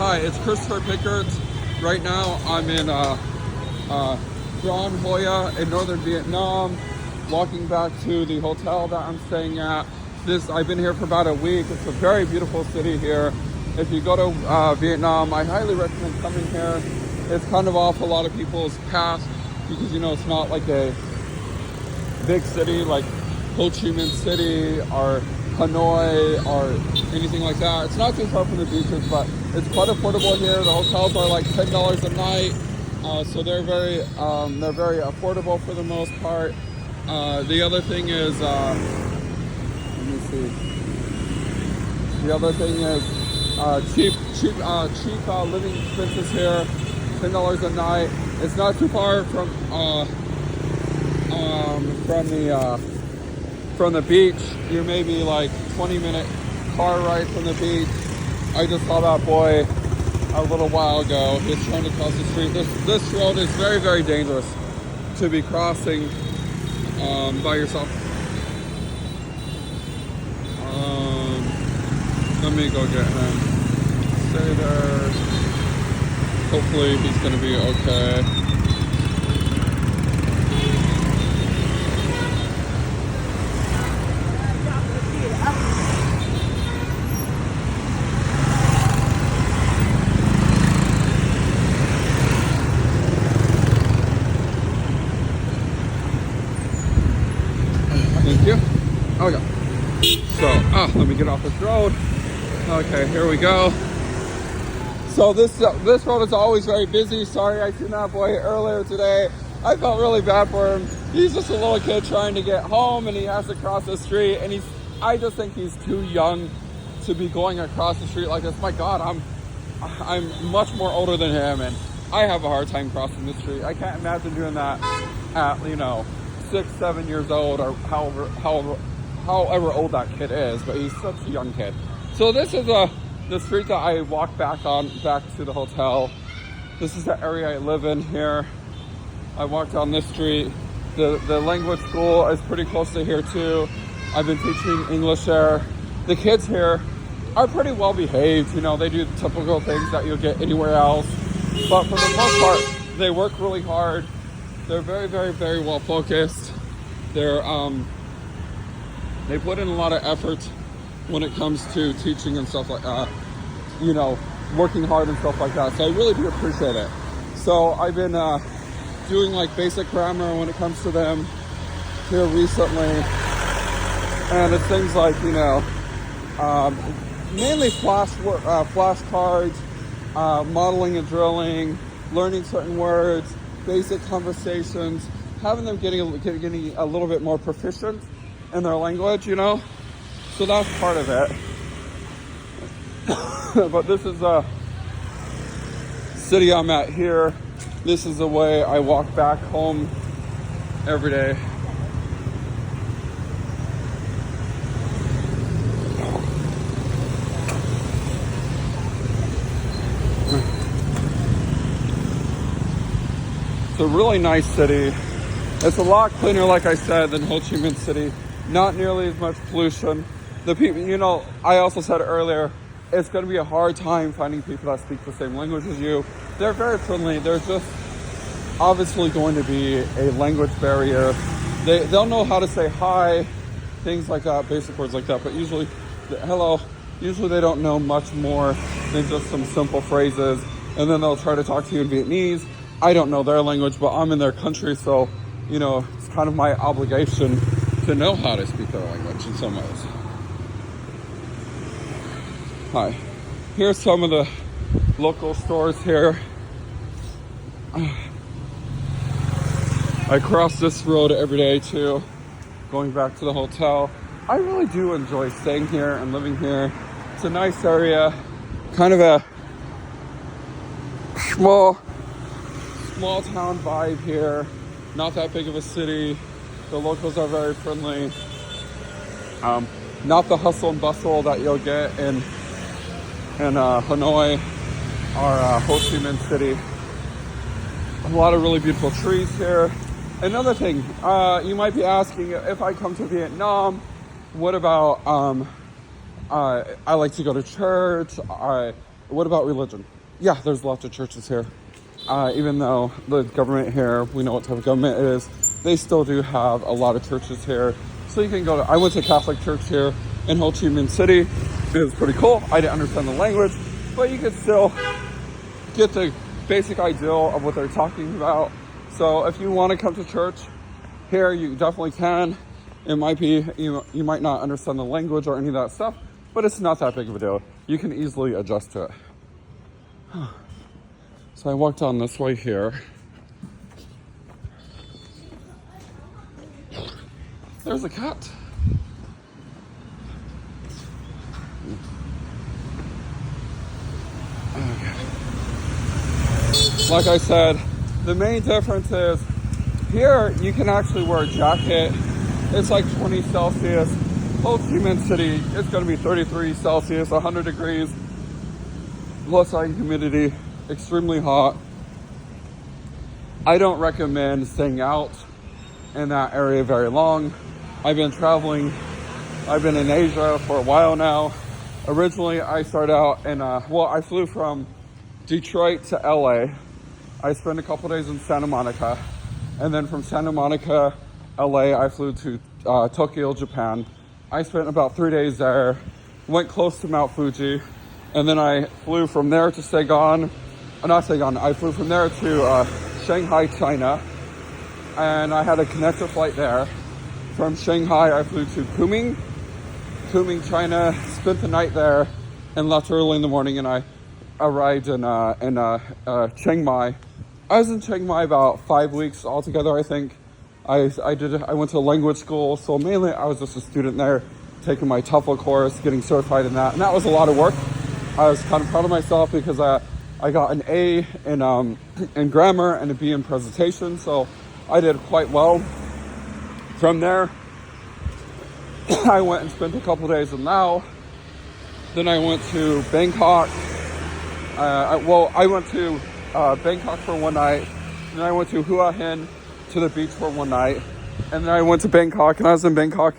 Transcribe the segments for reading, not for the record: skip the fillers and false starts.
Hi, it's Christopher Pickard. Right now I'm in Gran Hoa in northern Vietnam, walking back to the hotel that I'm staying at. I've been here for about a week. It's a very beautiful city here. If you go to Vietnam, I highly recommend coming here. It's kind of off a lot of people's path because it's not like a big city like Ho Chi Minh City or Hanoi or anything like that. It's not too far from the beaches, but it's quite affordable here. The hotels are like $10 a night, so they're very affordable for the most part. The other thing is, let me see. The other thing is cheap living expenses here. $10 a night. It's not too far from the beach. You're maybe like 20-minute car ride from the beach. I just saw that boy a little while ago. He's trying to cross the street. This road is very, very dangerous to be crossing by yourself. Let me go get him. Stay there. Hopefully he's gonna be okay. Thank you. Okay. So, let me get off this road. Okay, here we go. So this road is always very busy. Sorry, I seen that boy earlier today. I felt really bad for him. He's just a little kid trying to get home, and he has to cross the street. And I just think he's too young to be going across the street like this. My God, I'm much more older than him, and I have a hard time crossing the street. I can't imagine doing that at 6, 7 years old, or however old that kid is. But he's such a young kid. So this is the street that I walk back to the hotel. This is the area I live in here. I walk down this street. The language school is pretty close to here too. I've been teaching English there. The kids here are pretty well behaved. They do the typical things that you'll get anywhere else. But for the most part, they work really hard. They're very, very, very well focused. They put in a lot of effort when it comes to teaching and stuff like that, working hard and stuff like that. So I really do appreciate it. So I've been doing like basic grammar when it comes to them here recently. And it's things like, mainly flashcards, modeling and drilling, learning certain words, basic conversations, having them getting a little bit more proficient in their language, So that's part of it. But this is a city I'm at here. This is the way I walk back home every day. It's a really nice city. It's a lot cleaner, like I said, than Ho Chi Minh City. Not nearly as much pollution. The people, I also said earlier, it's going to be a hard time finding people that speak the same language as you. They're very friendly. There's just obviously going to be a language barrier. They'll know how to say hi, things like that, basic words like that. But usually, hello, usually they don't know much more than just some simple phrases. And then they'll try to talk to you in Vietnamese. I don't know their language, but I'm in their country, so, it's kind of my obligation to know how to speak their language in some ways. Hi. Here's some of the local stores here. I cross this road every day too, going back to the hotel. I really do enjoy staying here and living here. It's a nice area, kind of a small town vibe here. Not that big of a city. The locals are very friendly. Not the hustle and bustle that you'll get in Hanoi or Ho Chi Minh City. A lot of really beautiful trees here. Another thing, you might be asking, if I come to Vietnam, what about I like to go to church. What about religion? Yeah, there's lots of churches here. Even though the government here, we know what type of government it is, they still do have a lot of churches here. So you can go to, I went to Catholic church here in Ho Chi Minh City. It was pretty cool. I didn't understand the language, but you could still get the basic idea of what they're talking about. So if you want to come to church here, you definitely can. It might be, you might not understand the language or any of that stuff, but it's not that big of a deal. You can easily adjust to it. So I walked down this way here. There's a cat. Okay. Like I said, the main difference is here you can actually wear a jacket. It's like 20 Celsius. Ho Chi Minh City, it's going to be 33 Celsius, 100 degrees. Plus high humidity, extremely hot. I don't recommend staying out in that area very long. I've been traveling. I've been in Asia for a while now. Originally, I started out in, I flew from Detroit to LA. I spent a couple days in Santa Monica. And then from Santa Monica, LA, I flew to Tokyo, Japan. I spent about 3 days there, went close to Mount Fuji, and then I flew from there to I flew from there to Shanghai, China, and I had a connector flight there. From Shanghai, I flew to Kunming, China, spent the night there, and left early in the morning, and I arrived in Chiang Mai. I was in Chiang Mai about 5 weeks altogether, I think. I went to language school, so mainly I was just a student there, taking my TOEFL course, getting certified in that, and that was a lot of work. I was kind of proud of myself because I got an A in grammar and a B in presentation, so I did quite well. From there, I went and spent a couple days in Laos. Then I went to Bangkok. I went to Bangkok for one night. Then I went to Hua Hin to the beach for one night. And then I went to Bangkok, and I was in Bangkok,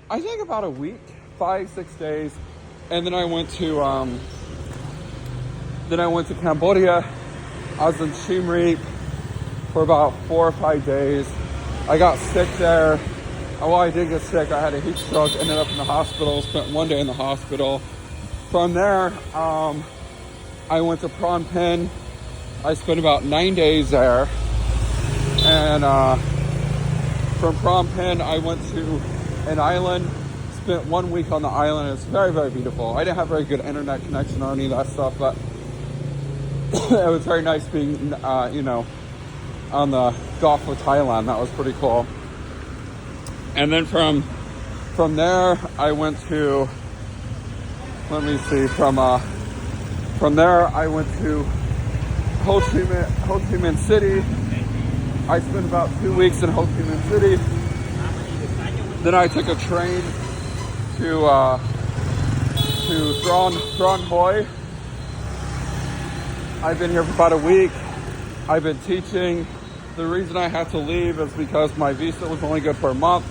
I think about a week, 5-6 days. And then I went to Cambodia. I was in Siem Reap for about 4 or 5 days. I got sick there. Well, I did get sick. I had a heat stroke, ended up in the hospital, spent 1 day in the hospital. From there, I went to Phnom Penh. I spent about 9 days there. And from Phnom Penh, I went to an island, spent 1 week on the island. It's very, very beautiful. I didn't have very good internet connection or any of that stuff, but it was very nice being, on the Gulf of Thailand. That was pretty cool. And then from there, I went to, from there, I went to Ho Chi Minh City. I spent about 2 weeks in Ho Chi Minh City. Then I took a train to Trang Hoi. I've been here for about a week. I've been teaching. The reason I had to leave is because my visa was only good for a month,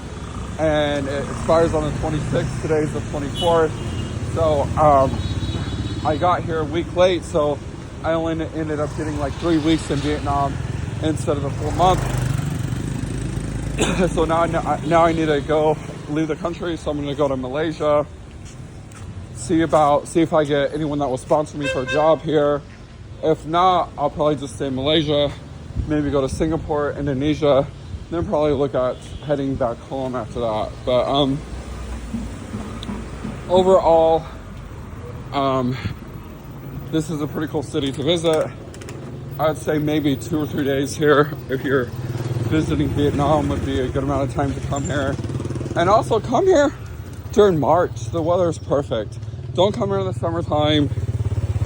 and it expires on the 26th. Today's the 24th. So I got here a week late, so I only ended up getting like 3 weeks in Vietnam instead of the full month. So now I need to leave the country, so I'm going to go to Malaysia, see if I get anyone that will sponsor me for a job here. If not, I'll probably just stay in Malaysia, maybe go to Singapore, Indonesia, then probably look at heading back home after that. But overall, this is a pretty cool city to visit. I'd say maybe 2 or 3 days here if you're visiting Vietnam would be a good amount of time to come here. And also come here during March. The weather is perfect. Don't come here in the summertime.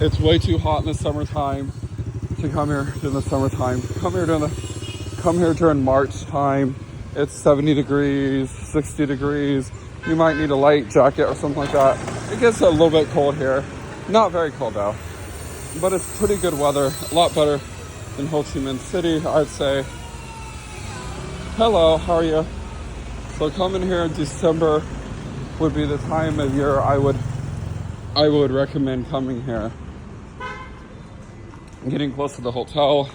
It's way too hot in the summertime to come here during the summertime. Come here during March time. It's 70 degrees, 60 degrees. You might need a light jacket or something like that. It gets a little bit cold here. Not very cold though. But it's pretty good weather. A lot better than Ho Chi Minh City, I'd say. Hello, how are you? So coming here in December would be the time of year I would recommend coming here. I'm getting close to the hotel.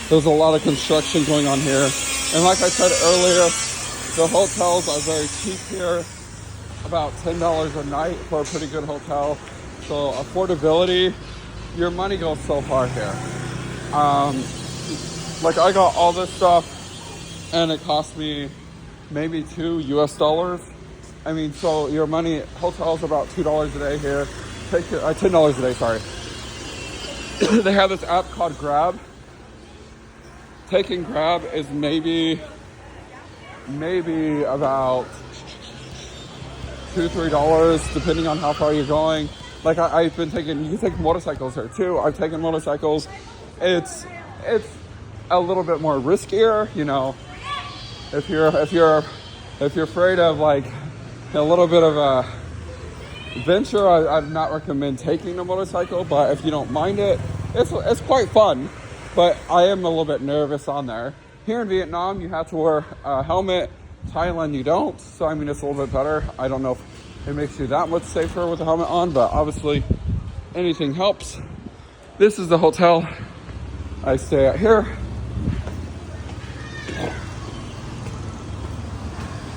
There's a lot of construction going on here. And like I said earlier, the hotels are very cheap here. About $10 a night for a pretty good hotel. So affordability, your money goes so far here. Like I got all this stuff and it cost me maybe $2 US. I mean, so your money, hotels about $2 a day here. Take it, $10 a day, sorry. They have this app called Grab. Taking Grab is maybe about $2-3 depending on how far you're going. Like I've been taking, you can take motorcycles here too. I've taken motorcycles. It's a little bit more riskier, you know. If you're afraid of like a little bit of a venture, I'd not recommend taking a motorcycle. But if you don't mind it, it's quite fun. But I am a little bit nervous on there. Here in Vietnam, you have to wear a helmet. Thailand, you don't. So I mean, it's a little bit better. I don't know if it makes you that much safer with the helmet on, but obviously anything helps. This is the hotel I stay at here.